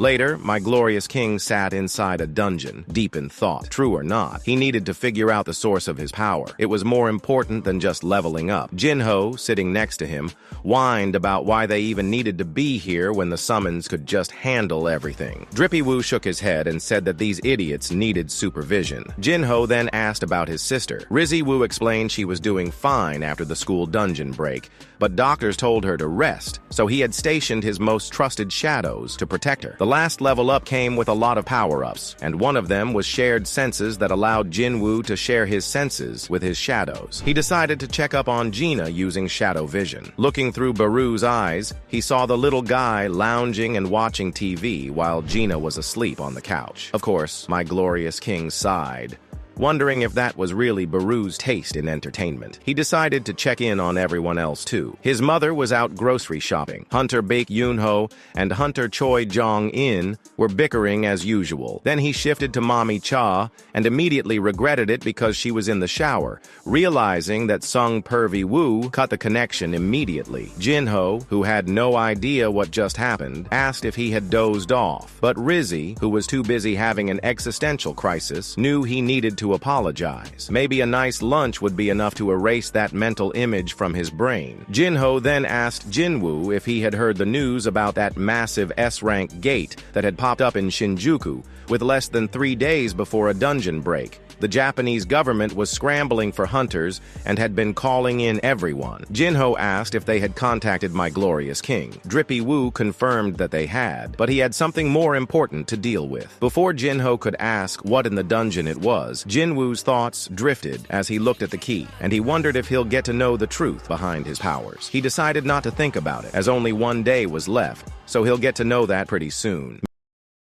Later, my glorious king sat inside a dungeon, deep in thought. True or not, he needed to figure out the source of his power. It was more important than just leveling up. Jinwoo, sitting next to him, whined about why they even needed to be here when the summons could just handle everything. Drippywoo shook his head and said that these idiots needed supervision. Jinwoo then asked about his sister. Rizzywoo explained she was doing fine after the school dungeon break, but doctors told her to rest, so he had stationed his most trusted shadows to protect her. The last level up came with a lot of power-ups, and one of them was shared senses that allowed Jinwoo to share his senses with his shadows. He decided to check up on Gina using shadow vision. Looking through Baru's eyes, he saw the little guy lounging and watching TV while Gina was asleep on the couch. Of course, my glorious king sighed, wondering if that was really Baru's taste in entertainment. He decided to check in on everyone else too. His mother was out grocery shopping. Hunter Baek Yoonho and Hunter Choi Jong-in were bickering as usual. Then he shifted to Mommy Cha and immediately regretted it because she was in the shower, realizing that Sung Pervy Woo cut the connection immediately. Jinho, who had no idea what just happened, asked if he had dozed off, but Rizzy, who was too busy having an existential crisis, knew he needed to apologize. Maybe a nice lunch would be enough to erase that mental image from his brain. Jinho then asked Jinwoo if he had heard the news about that massive S-rank gate that had popped up in Shinjuku with less than 3 days before a dungeon break. The Japanese government was scrambling for hunters and had been calling in everyone. Jinho asked if they had contacted my glorious king. Drippywoo confirmed that they had, but he had something more important to deal with. Before Jinho could ask what in the dungeon it was, Jinwoo's thoughts drifted as he looked at the key, and he wondered if he'll get to know the truth behind his powers. He decided not to think about it, as only 1 day was left, so he'll get to know that pretty soon.